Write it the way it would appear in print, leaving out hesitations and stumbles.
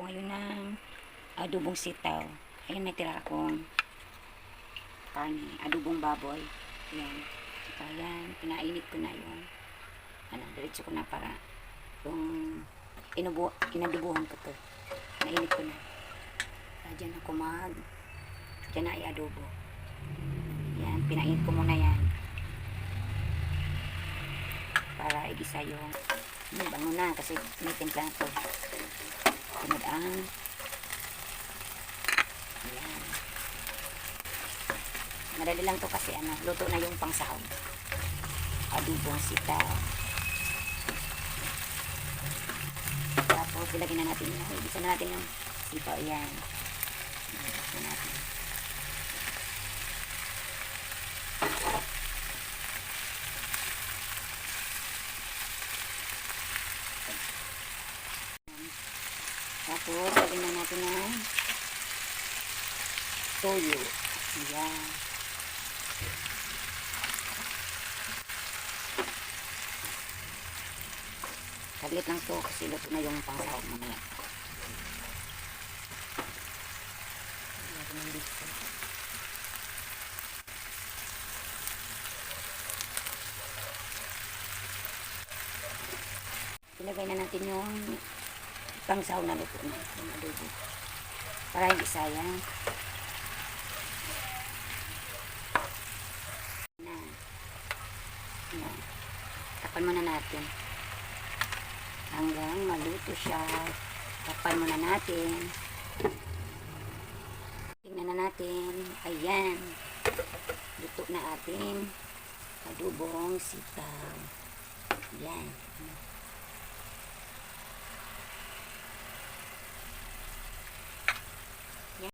ako ngayon ng adobong sitaw. Ayun, may tira akong adobong baboy. Yan. Saka yan, pinainit ko na yun. Diretso ko na para yung inadubuhan ko to. Nainit ko na. Diyan ako diyan na i-adobo. Yan, pinainit ko muna yan. Para igisa yung bango na kasi may timpla na to. Sunod ang ayan. Madali lang to kasi luto na yung pangsahog. Adobong sitaw. Tapos ilagyan na natin yan. Igisa na natin yung sitaw. Ayan. Igisa na natin. Tapos, lagyan na natin ng toyo. Ayan. Saglit lang to kasi luto na yung pangsahog mamaya. Ilagay na natin yung pangsahog na luto na yung adobo para hindi sayang. Tapan muna natin hanggang maluto siya. Tapan muna natin, tingnan na natin. Ayan, luto na ating adobong sitaw. Ayan.